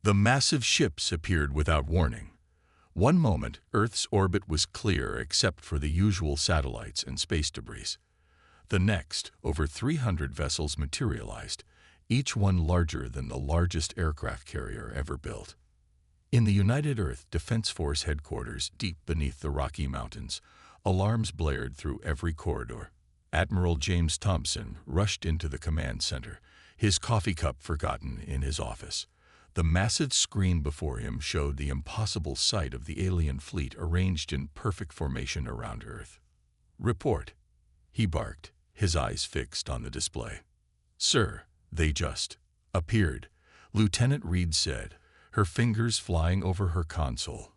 The massive ships appeared without warning. One moment, Earth's orbit was clear except for the usual satellites and space debris. The next, over 300 vessels materialized, each one larger than the largest aircraft carrier ever built. In the United Earth Defense Force headquarters, deep beneath the Rocky Mountains, alarms blared through every corridor. Admiral James Thompson rushed into the command center, his coffee cup forgotten in his office. The massive screen before him showed the impossible sight of the alien fleet arranged in perfect formation around Earth. "Report," he barked, his eyes fixed on the display. "Sir, they just appeared," Lieutenant Reed said, her fingers flying over her console.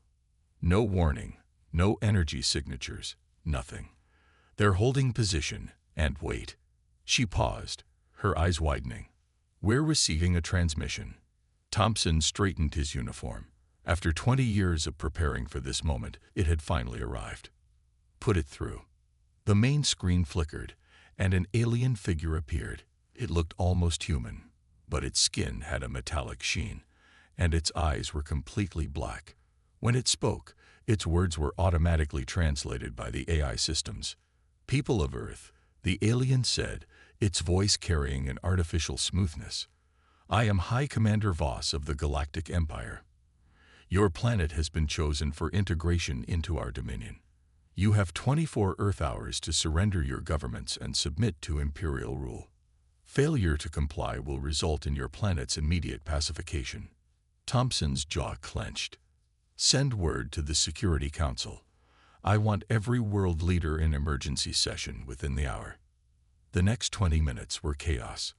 "No warning, no energy signatures, nothing. They're holding position, and wait." She paused, her eyes widening. "We're receiving a transmission." Thompson straightened his uniform. After 20 years of preparing for this moment, it had finally arrived. "Put it through." The main screen flickered, and an alien figure appeared. It looked almost human, but its skin had a metallic sheen, and its eyes were completely black. When it spoke, its words were automatically translated by the AI systems. "People of Earth," the alien said, its voice carrying an artificial smoothness. "I am High Commander Voss of the Galactic Empire. Your planet has been chosen for integration into our dominion. You have 24 Earth hours to surrender your governments and submit to Imperial rule. Failure to comply will result in your planet's immediate pacification." Thompson's jaw clenched. "Send word to the Security Council. I want every world leader in emergency session within the hour." The next 20 minutes were chaos.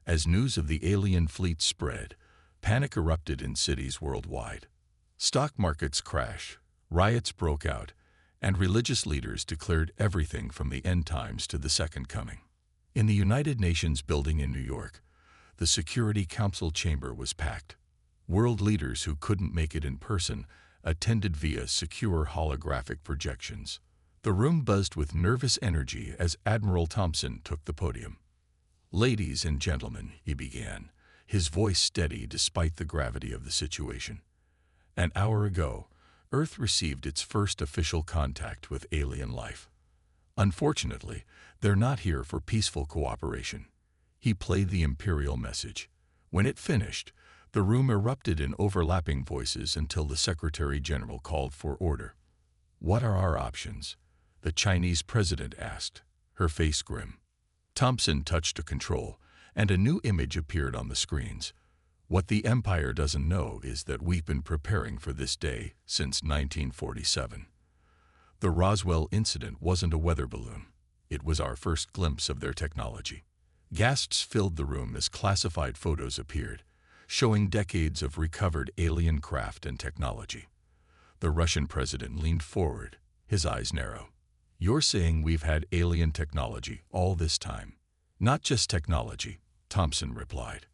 As news of the alien fleet spread, panic erupted in cities worldwide. Stock markets crashed, riots broke out, and religious leaders declared everything from the end times to the Second Coming. In the United Nations building in New York, the Security Council chamber was packed. World leaders who couldn't make it in person attended via secure holographic projections. The room buzzed with nervous energy as Admiral Thompson took the podium. "Ladies and gentlemen," he began, his voice steady despite the gravity of the situation. "An hour ago, Earth received its first official contact with alien life. Unfortunately, they're not here for peaceful cooperation." He played the Imperial message. When it finished, the room erupted in overlapping voices until the Secretary General called for order. "What are our options?" the Chinese president asked, her face grim. Thompson touched a control, and a new image appeared on the screens. "What the Empire doesn't know is that we've been preparing for this day since 1947. The Roswell incident wasn't a weather balloon. It was our first glimpse of their technology." Gasps filled the room as classified photos appeared, showing decades of recovered alien craft and technology. The Russian president leaned forward, his eyes narrow. "You're saying we've had alien technology all this time?" "Not just technology," Thompson replied.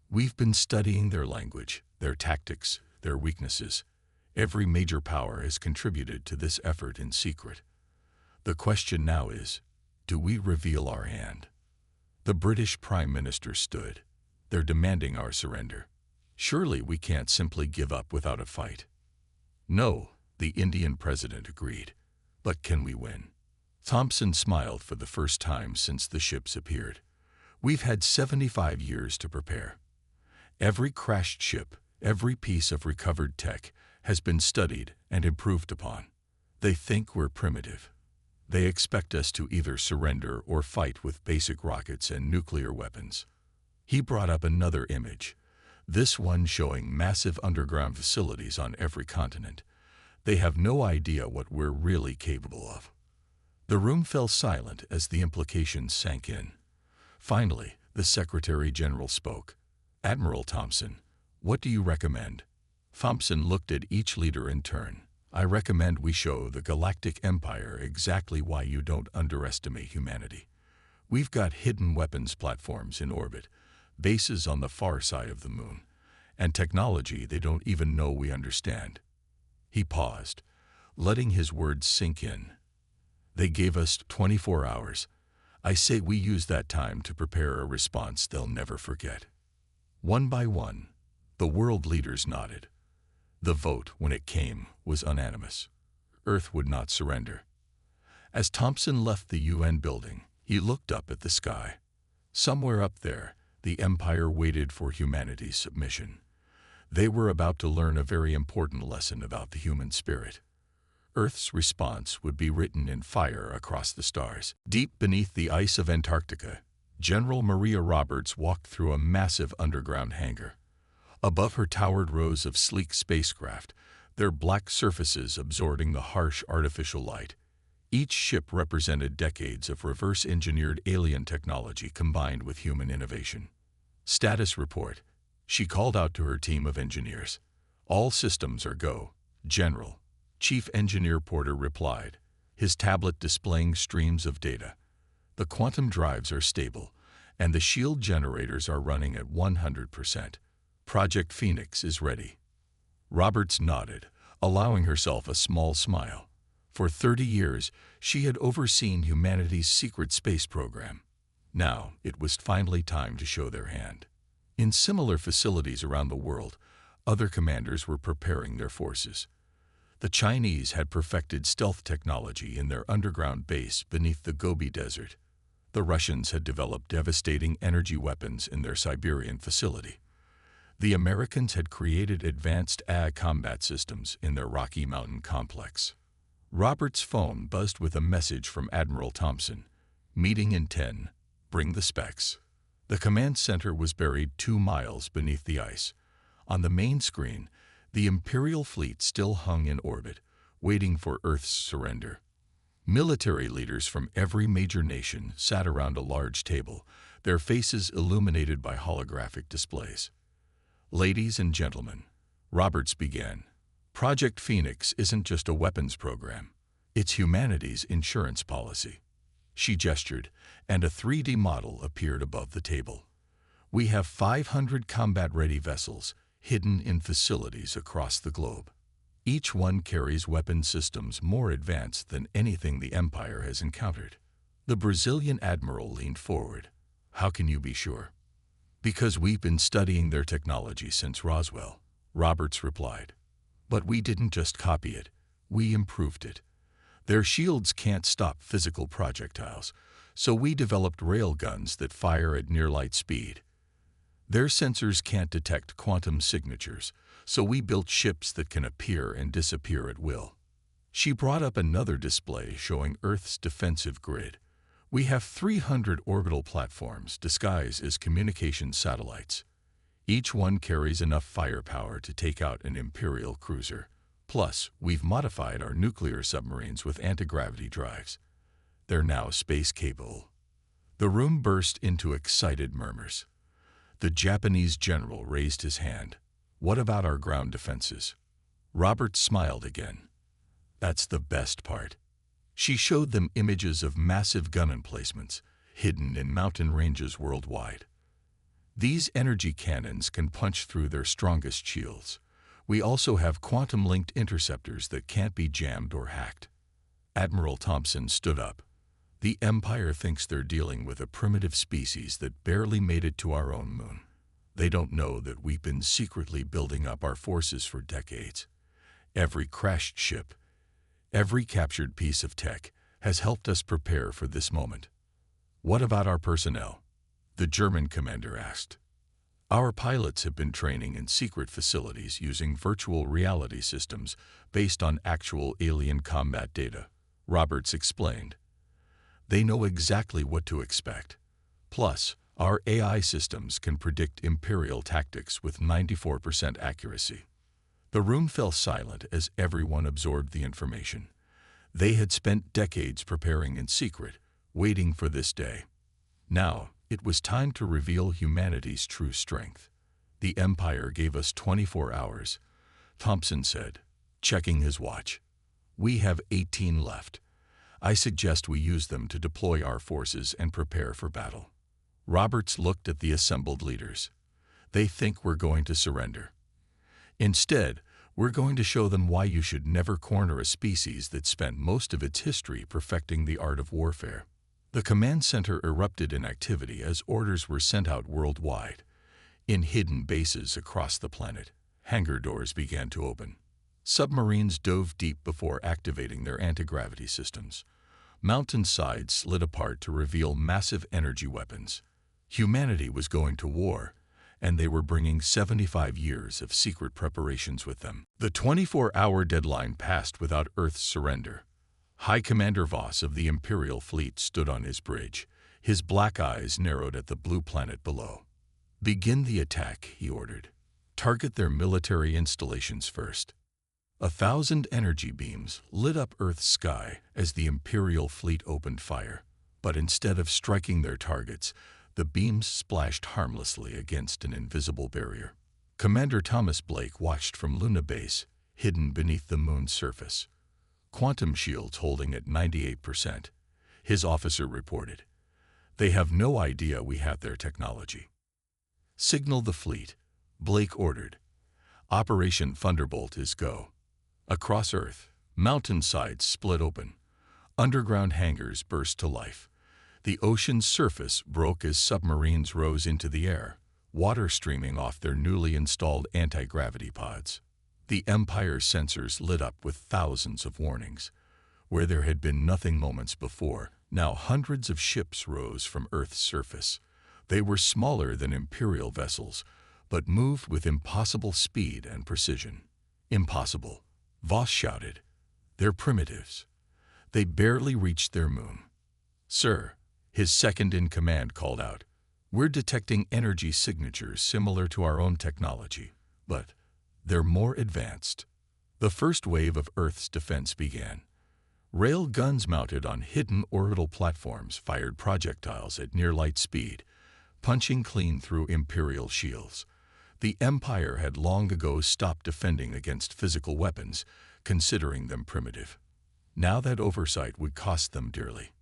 "We've been studying their language, their tactics, their weaknesses. Every major power has contributed to this effort in secret. The question now is, do we reveal our hand?" The British Prime Minister stood. "They're demanding our surrender. Surely we can't simply give up without a fight." "No," the Indian president agreed. "But can we win?" Thompson smiled for the first time since the ships appeared. "We've had 75 years to prepare. Every crashed ship, every piece of recovered tech has been studied and improved upon. They think we're primitive. They expect us to either surrender or fight with basic rockets and nuclear weapons." He brought up another image, this one showing massive underground facilities on every continent. "They have no idea what we're really capable of." The room fell silent as the implications sank in. Finally, the Secretary General spoke. "Admiral Thompson, what do you recommend?" Thompson looked at each leader in turn. "I recommend we show the Galactic Empire exactly why you don't underestimate humanity. We've got hidden weapons platforms in orbit, bases on the far side of the moon, and technology they don't even know we understand." He paused, letting his words sink in. "They gave us 24 hours. I say we use that time to prepare a response they'll never forget." One by one, The world leaders nodded. The vote, when it came, was unanimous. Earth would not surrender. As Thompson left the UN building, he looked up at the sky. Somewhere up there, the Empire waited for humanity's submission. They were about to learn a very important lesson about the human spirit. Earth's response would be written in fire across the stars. Deep beneath the ice of Antarctica, General Maria Roberts walked through a massive underground hangar. Above her towered rows of sleek spacecraft, their black surfaces absorbing the harsh artificial light. Each ship represented decades of reverse-engineered alien technology combined with human innovation. Status report. She called out to her team of engineers. All systems are go, General. Chief Engineer Porter replied, his tablet displaying streams of data. The quantum drives are stable, and the shield generators are running at 100%. Project Phoenix is ready. Roberts nodded, allowing herself a small smile. For 30 years, she had overseen humanity's secret space program. Now, it was finally time to show their hand. In similar facilities around the world, other commanders were preparing their forces. The Chinese had perfected stealth technology in their underground base beneath the Gobi Desert. The Russians had developed devastating energy weapons in their Siberian facility. The Americans had created advanced AI combat systems in their Rocky Mountain complex. Robert's phone buzzed with a message from Admiral Thompson. Meeting in 10. Bring the specs. The command center was buried 2 miles beneath the ice. On the main screen, the Imperial fleet still hung in orbit, waiting for Earth's surrender. Military leaders from every major nation sat around a large table, their faces illuminated by holographic displays. Ladies and gentlemen, Roberts began. Project Phoenix isn't just a weapons program. It's humanity's insurance policy. She gestured, and a 3D model appeared above the table. We have 500 combat-ready vessels hidden in facilities across the globe. Each one carries weapon systems more advanced than anything the Empire has encountered. The Brazilian admiral leaned forward. How can you be sure? Because we've been studying their technology since Roswell, Roberts replied. But we didn't just copy it, we improved it. Their shields can't stop physical projectiles, so we developed railguns that fire at near-light speed. Their sensors can't detect quantum signatures, so we built ships that can appear and disappear at will. She brought up another display showing Earth's defensive grid. We have 300 orbital platforms disguised as communication satellites. Each one carries enough firepower to take out an Imperial cruiser. Plus, we've modified our nuclear submarines with anti-gravity drives. They're now space-capable. The room burst into excited murmurs. The Japanese general raised his hand. What about our ground defenses? Roberts smiled again. That's the best part. She showed them images of massive gun emplacements hidden in mountain ranges worldwide. These energy cannons can punch through their strongest shields. We also have quantum-linked interceptors that can't be jammed or hacked. Admiral Thompson stood up. The Empire thinks they're dealing with a primitive species that barely made it to our own moon. They don't know that we've been secretly building up our forces for decades. Every crashed ship, every captured piece of tech has helped us prepare for this moment. What about our personnel? The German commander asked. Our pilots have been training in secret facilities using virtual reality systems based on actual alien combat data, Roberts explained. They know exactly what to expect. Plus, our AI systems can predict Imperial tactics with 94% accuracy. The room fell silent as everyone absorbed the information. They had spent decades preparing in secret, waiting for this day. Now, it was time to reveal humanity's true strength. The Empire gave us 24 hours, Thompson said, checking his watch. We have 18 left. I suggest we use them to deploy our forces and prepare for battle. Roberts looked at the assembled leaders. They think we're going to surrender. Instead, we're going to show them why you should never corner a species that spent most of its history perfecting the art of warfare. The command center erupted in activity as orders were sent out worldwide. In hidden bases across the planet, hangar doors began to open. Submarines dove deep before activating their anti-gravity systems. Mountain sides slid apart to reveal massive energy weapons. Humanity was going to war, and they were bringing 75 years of secret preparations with them. The 24-hour deadline passed without Earth's surrender. High Commander Voss of the Imperial Fleet stood on his bridge, his black eyes narrowed at the blue planet below. "Begin the attack," he ordered. "Target their military installations first." 1,000 energy beams lit up Earth's sky as the Imperial Fleet opened fire. But instead of striking their targets, the beams splashed harmlessly against an invisible barrier. Commander Thomas Blake watched from Luna Base, hidden beneath the moon's surface. Quantum shields holding at 98%. His officer reported. "They have no idea we have their technology." "Signal the fleet," Blake ordered. "Operation Thunderbolt is go." Across Earth, mountainsides split open. Underground hangars burst to life. The ocean's surface broke as submarines rose into the air, water streaming off their newly installed anti-gravity pods. The Empire's sensors lit up with thousands of warnings. Where there had been nothing moments before, now hundreds of ships rose from Earth's surface. They were smaller than Imperial vessels, but moved with impossible speed and precision. "Impossible," Voss shouted. "They're primitives. They barely reached their moon." "Sir," his second-in-command called out, "we're detecting energy signatures similar to our own technology, but they're more advanced." The first wave of Earth's defense began. Rail guns mounted on hidden orbital platforms fired projectiles at near-light speed, punching clean through Imperial shields. The Empire had long ago stopped defending against physical weapons, considering them primitive. Now that oversight would cost them dearly.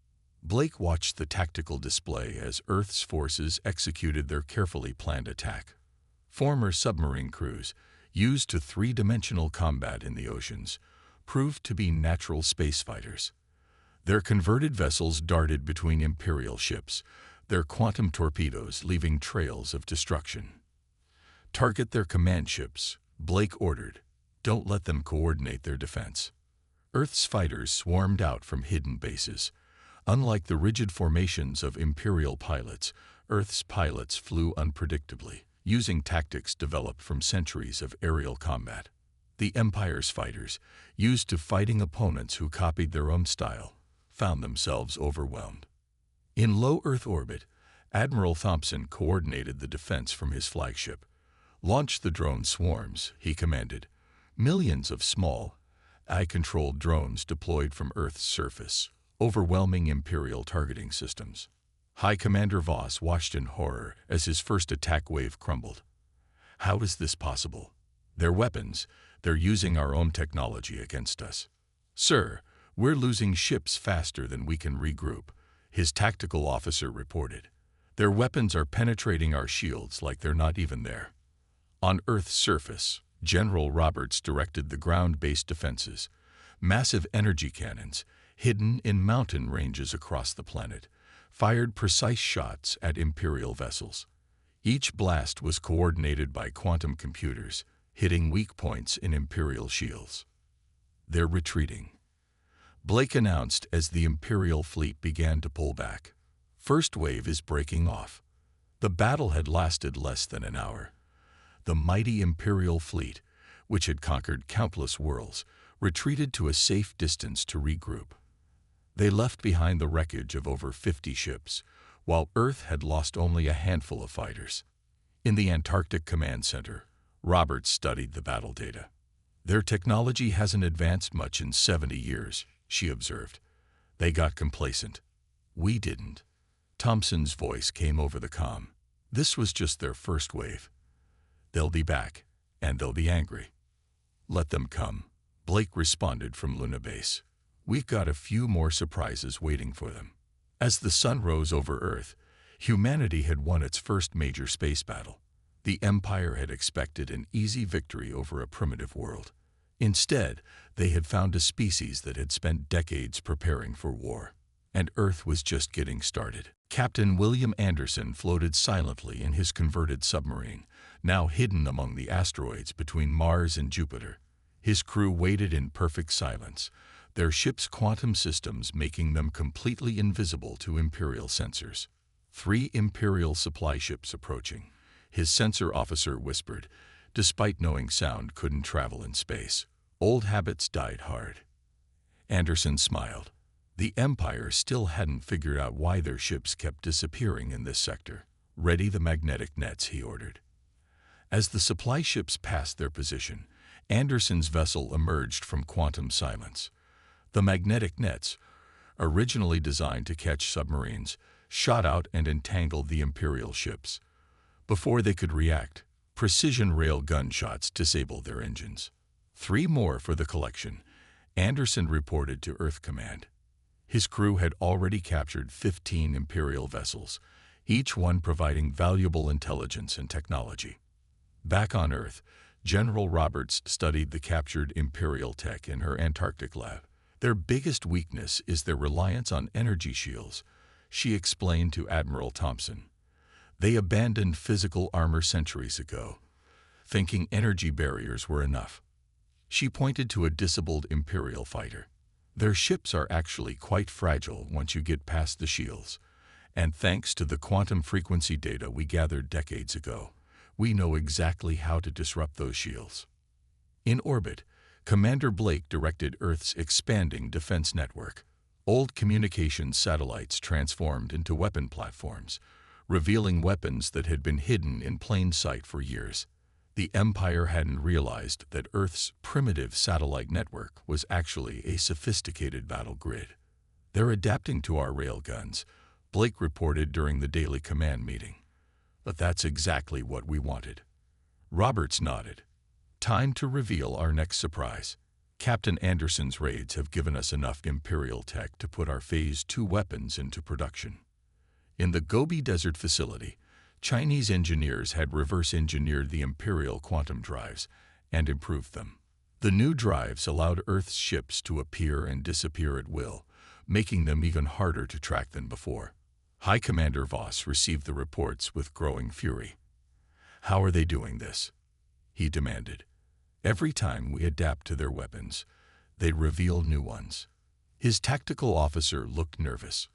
Blake watched the tactical display as Earth's forces executed their carefully planned attack. Former submarine crews, used to three-dimensional combat in the oceans, proved to be natural space fighters. Their converted vessels darted between Imperial ships, their quantum torpedoes leaving trails of destruction. "Target their command ships," Blake ordered. "Don't let them coordinate their defense." Earth's fighters swarmed out from hidden bases. Unlike the rigid formations of Imperial pilots, Earth's pilots flew unpredictably, using tactics developed from centuries of aerial combat. The Empire's fighters, used to fighting opponents who copied their own style, found themselves overwhelmed. In low Earth orbit, Admiral Thompson coordinated the defense from his flagship. "Launch the drone swarms," he commanded. Millions of small, eye-controlled drones deployed from Earth's surface, overwhelming Imperial targeting systems. High Commander Voss watched in horror as his first attack wave crumbled. "How is this possible? Their weapons, they're using our own technology against us." "Sir, we're losing ships faster than we can regroup," his tactical officer reported. "Their weapons are penetrating our shields like they're not even there." On Earth's surface, General Roberts directed the ground-based defenses. Massive energy cannons, hidden in mountain ranges across the planet, fired precise shots at Imperial vessels. Each blast was coordinated by quantum computers, hitting weak points in Imperial shields. "They're retreating," Blake announced as the Imperial fleet began to pull back. "First wave is breaking off." The battle had lasted less than an hour. The mighty Imperial fleet, which had conquered countless worlds, retreated to a safe distance to regroup. They left behind the wreckage of over 50 ships, while Earth had lost only a handful of fighters. In the Antarctic Command Center, Roberts studied the battle data. "Their technology hasn't advanced much in 70 years, she observed. "They got complacent. We didn't." Thompson's voice came over the comm. "This was just their first wave. They'll be back, and they'll be angry." "Let them come," Blake responded from Luna Base. "We've got a few more surprises waiting for them." As the sun rose over Earth, humanity had won its first major space battle. The Empire had expected an easy victory over a primitive world. Instead, they had found a species that had spent decades preparing for war. and Earth was just getting started. Captain William Anderson floated silently in his converted submarine, now hidden among the asteroids between Mars and Jupiter. His crew waited in perfect silence, their ship's quantum systems making them completely invisible to Imperial sensors. 3 Imperial supply ships approaching, his sensor officer whispered, despite knowing sound couldn't travel in space. Old habits died hard. Anderson smiled. The Empire still hadn't figured out why their ships kept disappearing in this sector. "Ready the magnetic nets," he ordered. As the supply ships passed their position, Anderson's vessel emerged from quantum silence. The magnetic nets, originally designed to catch submarines, shot out and entangled the Imperial ships. Before they could react, precision rail gunshots disabled their engines. 3 more for the collection, Anderson reported to Earth Command. His crew had already captured 15 Imperial vessels, each one providing valuable intelligence and technology. Back on Earth, General Roberts studied the captured Imperial tech in her Antarctic lab. "Their biggest weakness is their reliance on energy shields," she explained to Admiral Thompson. "They abandoned physical armor centuries ago, thinking energy barriers were enough." She pointed to a disabled Imperial fighter. "Their ships are actually quite fragile once you get past the shields, and thanks to the quantum frequency data we gathered decades ago, we know exactly how to disrupt those shields." In orbit, Commander Blake directed Earth's expanding defense network. Old communications satellites transformed into weapon platforms, revealing weapons that had been hidden in plain sight for years. The Empire hadn't realized that Earth's primitive satellite network was actually a sophisticated battle grid. "They're adapting to our railguns," Blake reported during the daily command meeting. "But that's exactly what we wanted." Roberts nodded. "Time to reveal our next surprise. Captain Anderson's raids have given us enough Imperial tech to put our Phase 2 weapons into production." In the Gobi Desert facility, Chinese engineers had reverse-engineered the Imperial quantum drives and improved them. The new drives allowed Earth's ships to appear and disappear at will, making them even harder to track than before. High Commander Voss received the reports with growing fury. "How are they doing this?" he demanded. "Every time we adapt to their weapons, they reveal new ones." His tactical officer looked nervous.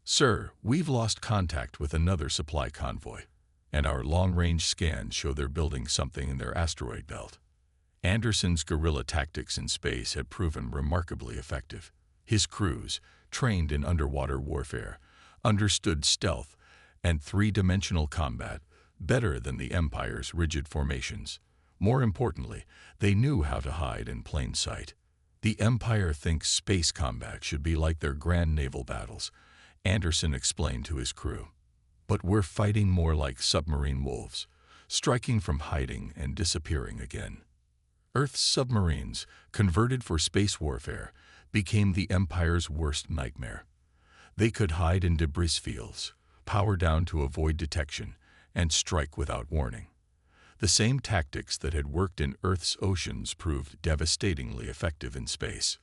"Sir, we've lost contact with another supply convoy, and our long-range scans show they're building something in their asteroid belt." Anderson's guerrilla tactics in space had proven remarkably effective. His crews, trained in underwater warfare, understood stealth and 3-dimensional combat better than the Empire's rigid formations. More importantly, they knew how to hide in plain sight. "The Empire thinks space combat should be like their grand naval battles," Anderson explained to his crew. "But we're fighting more like submarine wolves, striking from hiding and disappearing again." Earth's submarines, converted for space warfare, became the Empire's worst nightmare. They could hide in debris fields, power down to avoid detection, and strike without warning. The same tactics that had worked in Earth's oceans proved devastatingly effective in space.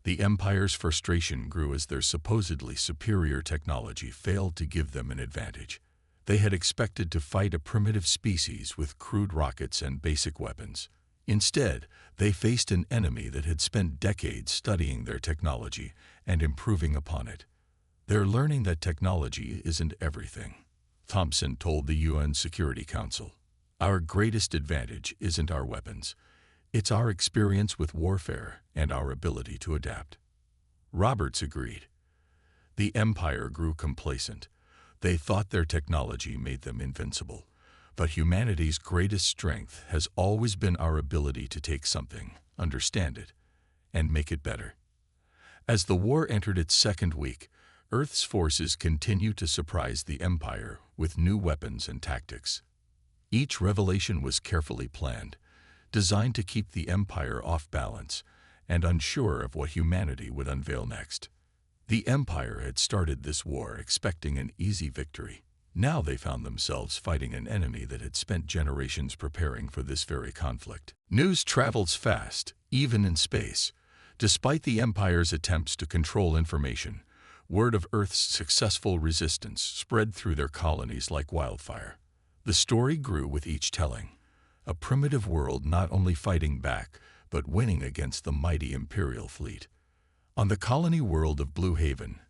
The Empire's frustration grew as their supposedly superior technology failed to give them an advantage. They had expected to fight a primitive species with crude rockets and basic weapons. Instead, they faced an enemy that had spent decades studying their technology and improving upon it. "They're learning that technology isn't everything," Thompson told the UN Security Council. "Our greatest advantage isn't our weapons. It's our experience with warfare and our ability to adapt." Roberts agreed. The Empire grew complacent. They thought their technology made them invincible. But humanity's greatest strength has always been our ability to take something, understand it, and make it better. As the war entered its second week, Earth's forces continued to surprise the Empire with new weapons and tactics. Each revelation was carefully planned, designed to keep the Empire off balance and unsure of what humanity would unveil next. The Empire had started this war expecting an easy victory. Now they found themselves fighting an enemy that had spent generations preparing for this very conflict. News travels fast, even in space. Despite the Empire's attempts to control information, Word of Earth's successful resistance spread through their colonies like wildfire. The story grew with each telling. A primitive world not only fighting back, but winning against the mighty Imperial fleet. On the colony world of Blue Haven,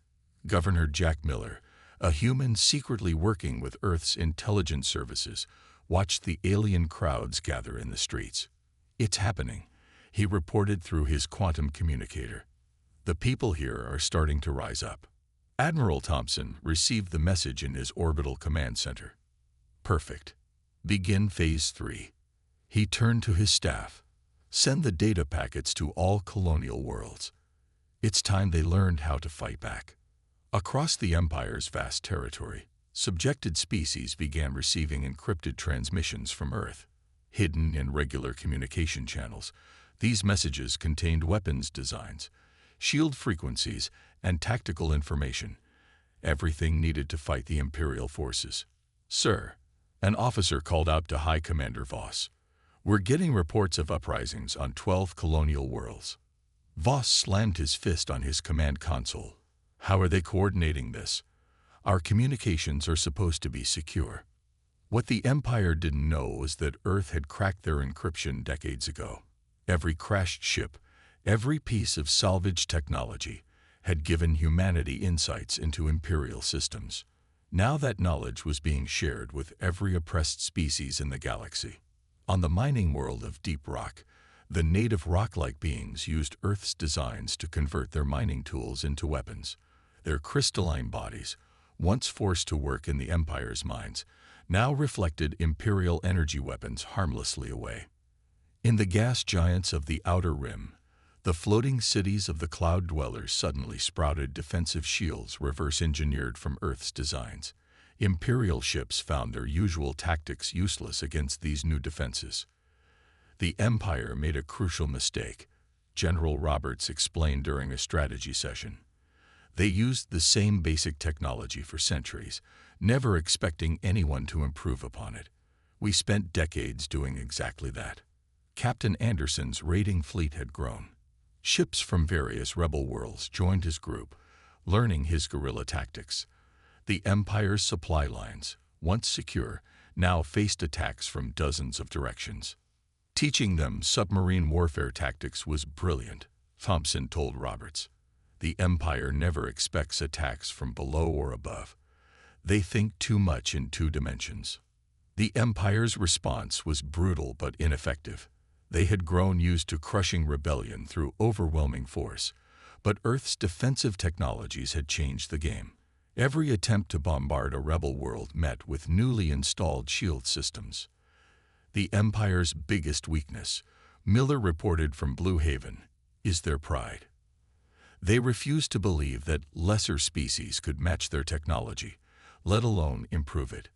Governor Jack Miller, a human secretly working with Earth's intelligence services, watched the alien crowds gather in the streets. "It's happening," he reported through his quantum communicator. "The people here are starting to rise up." Admiral Thompson received the message in his orbital command center. "Perfect. Begin Phase 3. He turned to his staff. "Send the data packets to all colonial worlds. It's time they learned how to fight back." Across the Empire's vast territory, subjected species began receiving encrypted transmissions from Earth. Hidden in regular communication channels, these messages contained weapons designs, shield frequencies, and tactical information, everything needed to fight the Imperial forces. "Sir," an officer called out to High Commander Voss, "we're getting reports of uprisings on 12 colonial worlds." Voss slammed his fist on his command console. "How are they coordinating this? Our communications are supposed to be secure." What the Empire didn't know was that Earth had cracked their encryption decades ago. Every crashed ship, every piece of salvage technology, had given humanity insights into Imperial systems. Now that knowledge was being shared with every oppressed species in the galaxy. On the mining world of Deep Rock, the native rock-like beings used Earth's designs to convert their mining tools into weapons. Their crystalline bodies, once forced to work in the Empire's mines, now reflected Imperial energy weapons harmlessly away. In the gas giants of the Outer Rim, the floating cities of the Cloud Dwellers suddenly sprouted defensive shields reverse-engineered from Earth's designs. Imperial ships found their usual tactics useless against these new defenses. The Empire made a crucial mistake, General Roberts explained during a strategy session. They used the same basic technology for centuries, never expecting anyone to improve upon it. We spent decades doing exactly that. Captain Anderson's raiding fleet had grown. Ships from various rebel worlds joined his group, learning his guerrilla tactics. The Empire's supply lines, once secure, now faced attacks from dozens of directions. Teaching them submarine warfare tactics was brilliant, Thompson told Roberts. The Empire never expects attacks from below or above. They think too much in 2 dimensions. The Empire's response was brutal but ineffective. They had grown used to crushing rebellion through overwhelming force, but Earth's defensive technologies had changed the game. Every attempt to bombard a rebel world met with newly installed shield systems. The Empire's biggest weakness, Miller reported from Blue Haven, is their pride. They refuse to believe that lesser species could match their technology, let alone improve it.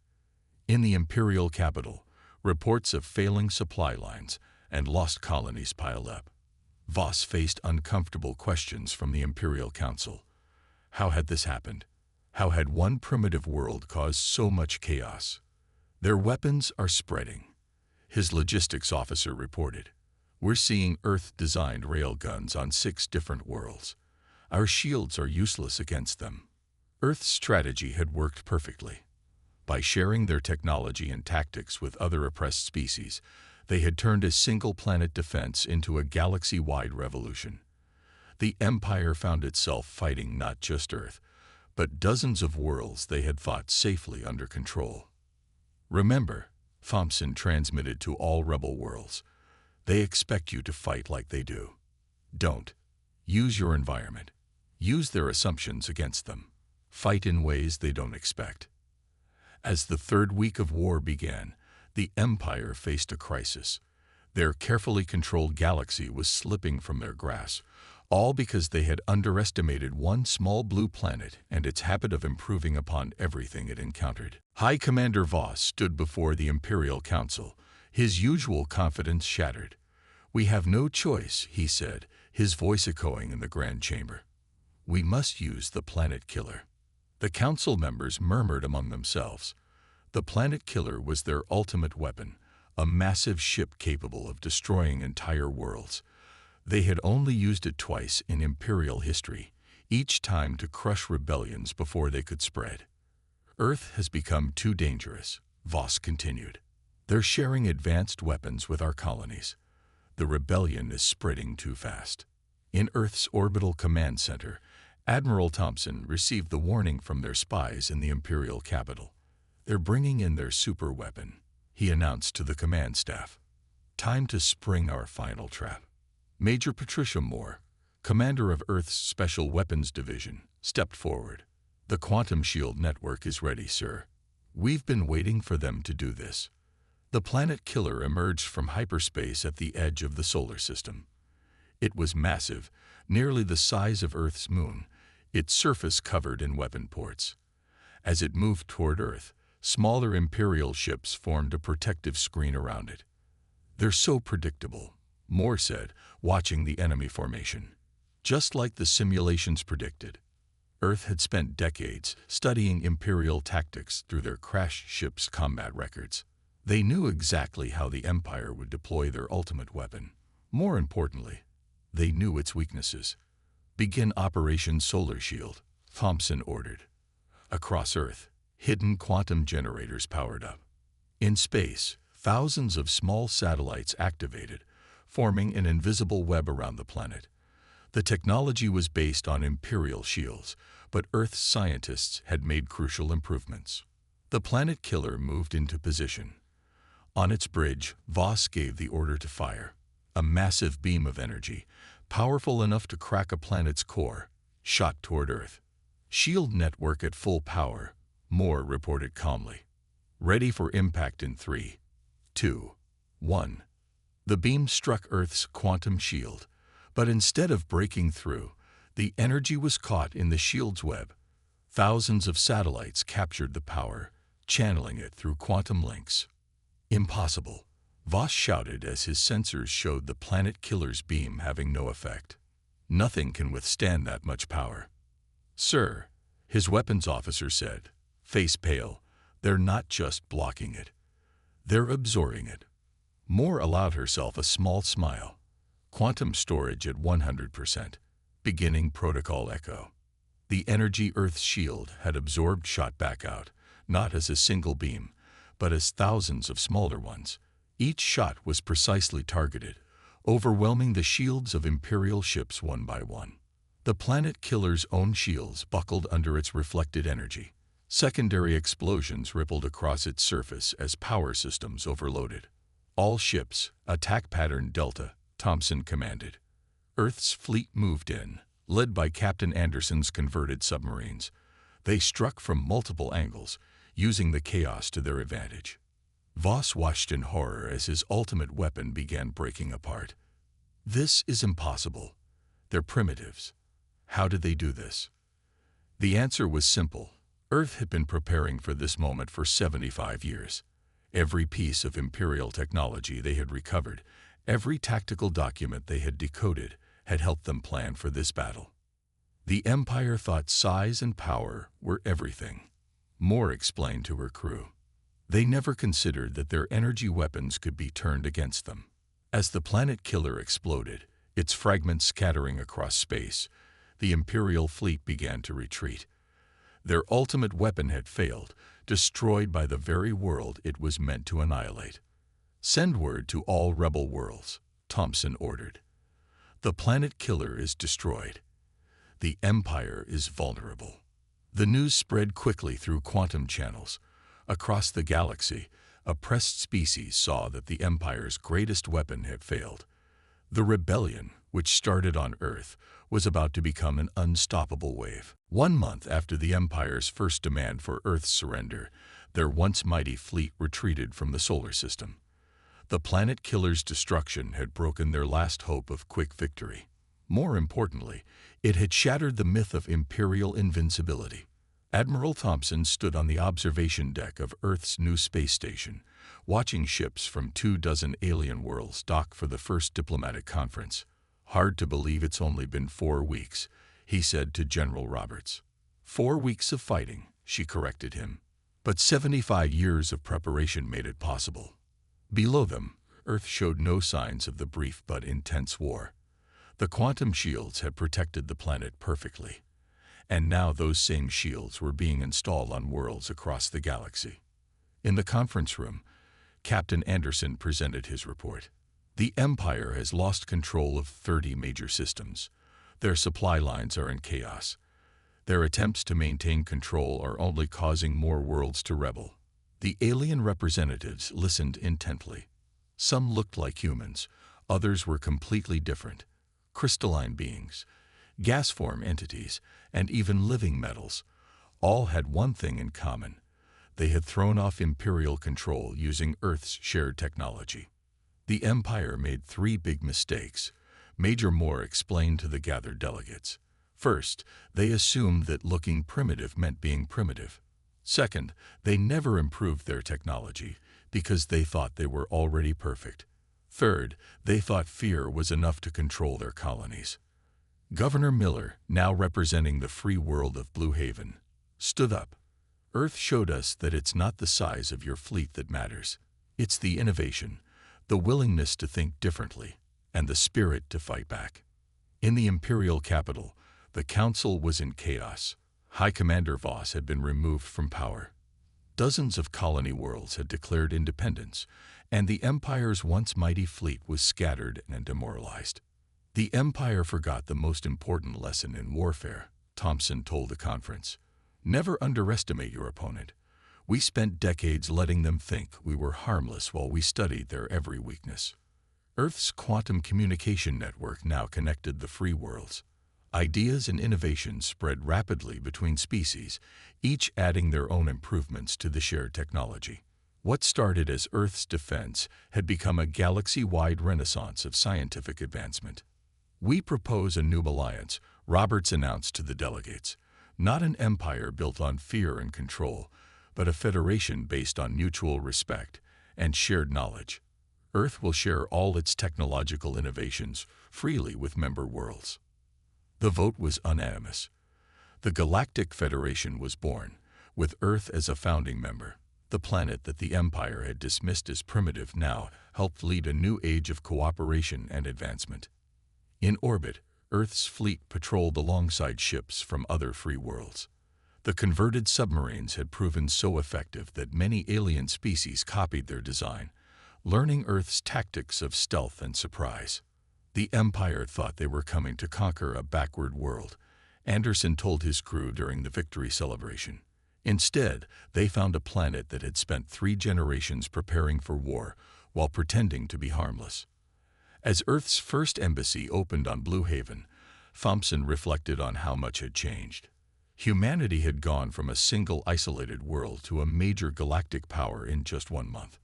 In the Imperial capital, reports of failing supply lines and lost colonies piled up. Voss faced uncomfortable questions from the Imperial Council. How had this happened? How had one primitive world caused so much chaos? "Their weapons are spreading," his logistics officer reported. "We're seeing Earth-designed railguns on 6 different worlds. Our shields are useless against them." Earth's strategy had worked perfectly. By sharing their technology and tactics with other oppressed species, they had turned a single-planet defense into a galaxy-wide revolution. The Empire found itself fighting not just Earth, but dozens of worlds they had fought safely under control. "Remember," Thompson transmitted to all rebel worlds, "they expect you to fight like they do. Don't. Use your environment. Use their assumptions against them. Fight in ways they don't expect." As the 3rd week of war began, the Empire faced a crisis. Their carefully controlled galaxy was slipping from their grasp, all because they had underestimated one small blue planet and its habit of improving upon everything it encountered. High Commander Voss stood before the Imperial Council, his usual confidence shattered. "We have no choice," he said, his voice echoing in the Grand Chamber. "We must use the Planet Killer." The council members murmured among themselves. The Planet Killer was their ultimate weapon, a massive ship capable of destroying entire worlds. They had only used it twice in Imperial history, each time to crush rebellions before they could spread. Earth has become too dangerous, Voss continued. They're sharing advanced weapons with our colonies. The rebellion is spreading too fast. In Earth's orbital command center, Admiral Thompson received the warning from their spies in the Imperial capital. They're bringing in their superweapon, he announced to the command staff. Time to spring our final trap. Major Patricia Moore, commander of Earth's Special Weapons Division, stepped forward. The quantum shield network is ready, sir. We've been waiting for them to do this. The planet killer emerged from hyperspace at the edge of the solar system. It was massive, nearly the size of Earth's moon, its surface covered in weapon ports. As it moved toward Earth, smaller Imperial ships formed a protective screen around it. They're so predictable, Moore said, watching the enemy formation. Just like the simulations predicted. Earth had spent decades studying Imperial tactics through their crashed ships' combat records. They knew exactly how the Empire would deploy their ultimate weapon. More importantly, they knew its weaknesses. Begin Operation Solar Shield, Thompson ordered. Across Earth, hidden quantum generators powered up. In space, thousands of small satellites activated, forming an invisible web around the planet. The technology was based on Imperial shields, but Earth's scientists had made crucial improvements. The planet killer moved into position. On its bridge, Voss gave the order to fire. A massive beam of energy, powerful enough to crack a planet's core, shot toward Earth. Shield network at full power, Moore reported calmly. Ready for impact in 3, 2, 1. The beam struck Earth's quantum shield, but instead of breaking through, the energy was caught in the shield's web. Thousands of satellites captured the power, channeling it through quantum links. Impossible, Voss shouted as his sensors showed the planet killer's beam having no effect. Nothing can withstand that much power. Sir, his weapons officer said, face pale, they're not just blocking it. They're absorbing it. Moore allowed herself a small smile. Quantum storage at 100%. Beginning protocol echo. The energy Earth's shield had absorbed shot back out, not as a single beam, but as thousands of smaller ones. Each shot was precisely targeted, overwhelming the shields of Imperial ships one by one. The planet killer's own shields buckled under its reflected energy. Secondary explosions rippled across its surface as power systems overloaded. All ships, attack pattern Delta, Thompson commanded. Earth's fleet moved in, led by Captain Anderson's converted submarines. They struck from multiple angles, using the chaos to their advantage. Voss watched in horror as his ultimate weapon began breaking apart. This is impossible. They're primitives. How did they do this? The answer was simple. Earth had been preparing for this moment for 75 years. Every piece of Imperial technology they had recovered, every tactical document they had decoded, had helped them plan for this battle. The Empire thought size and power were everything. Moore explained to her crew. They never considered that their energy weapons could be turned against them. As the planet killer exploded, its fragments scattering across space, the Imperial fleet began to retreat. Their ultimate weapon had failed, destroyed by the very world it was meant to annihilate. Send word to all rebel worlds, Thompson ordered. The planet killer is destroyed. The Empire is vulnerable. The news spread quickly through quantum channels. Across the galaxy, oppressed species saw that the Empire's greatest weapon had failed. The rebellion, which started on Earth, was about to become an unstoppable wave. 1 month after the Empire's first demand for Earth's surrender, their once mighty fleet retreated from the solar system. The planet killer's destruction had broken their last hope of quick victory. More importantly, it had shattered the myth of Imperial invincibility. Admiral Thompson stood on the observation deck of Earth's new space station, watching ships from 24 alien worlds dock for the first diplomatic conference. Hard to believe it's only been 4 weeks, he said to General Roberts. 4 weeks of fighting, she corrected him. But 75 years of preparation made it possible. Below them, Earth showed no signs of the brief but intense war. The quantum shields had protected the planet perfectly. and now those same shields were being installed on worlds across the galaxy. In the conference room, Captain Anderson presented his report. The Empire has lost control of 30 major systems. Their supply lines are in chaos. Their attempts to maintain control are only causing more worlds to rebel. The alien representatives listened intently. Some looked like humans, others were completely different. Crystalline beings, gas-form entities, and even living metals, all had one thing in common. They had thrown off Imperial control using Earth's shared technology. The Empire made 3 big mistakes. Major Moore explained to the gathered delegates. First, they assumed that looking primitive meant being primitive. Second, they never improved their technology because they thought they were already perfect. Third, they thought fear was enough to control their colonies. Governor Miller, now representing the free world of Blue Haven, stood up. Earth showed us that it's not the size of your fleet that matters. It's the innovation, the willingness to think differently, and the spirit to fight back. In the Imperial capital, the Council was in chaos. High Commander Voss had been removed from power. Dozens of colony worlds had declared independence, and the Empire's once mighty fleet was scattered and demoralized. The Empire forgot the most important lesson in warfare, Thompson told the conference. Never underestimate your opponent. We spent decades letting them think we were harmless while we studied their every weakness. Earth's quantum communication network now connected the free worlds. Ideas and innovations spread rapidly between species, each adding their own improvements to the shared technology. What started as Earth's defense had become a galaxy-wide renaissance of scientific advancement. We propose a new alliance, Roberts announced to the delegates. Not an empire built on fear and control, but a federation based on mutual respect and shared knowledge. Earth will share all its technological innovations freely with member worlds. The vote was unanimous. The Galactic Federation was born, with Earth as a founding member. The planet that the Empire had dismissed as primitive now helped lead a new age of cooperation and advancement. In orbit, Earth's fleet patrolled alongside ships from other free worlds. The converted submarines had proven so effective that many alien species copied their design, learning Earth's tactics of stealth and surprise. The Empire thought they were coming to conquer a backward world, Anderson told his crew during the victory celebration. Instead, they found a planet that had spent 3 generations preparing for war while pretending to be harmless. As Earth's first embassy opened on Blue Haven, Thompson reflected on how much had changed. Humanity had gone from a single isolated world to a major galactic power in just 1 month.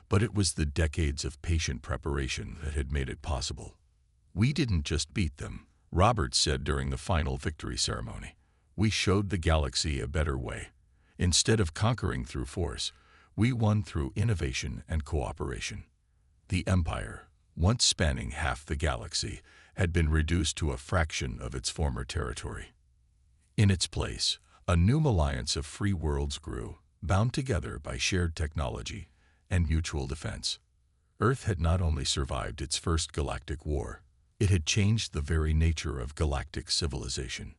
But it was the decades of patient preparation that had made it possible. We didn't just beat them, Roberts said during the final victory ceremony. We showed the galaxy a better way. Instead of conquering through force, we won through innovation and cooperation. The Empire, once spanning half the galaxy, had been reduced to a fraction of its former territory. In its place, a new alliance of free worlds grew, bound together by shared technology and mutual defense. Earth had not only survived its first galactic war, it had changed the very nature of galactic civilization.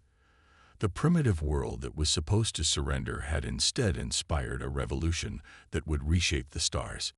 The primitive world that was supposed to surrender had instead inspired a revolution that would reshape the stars.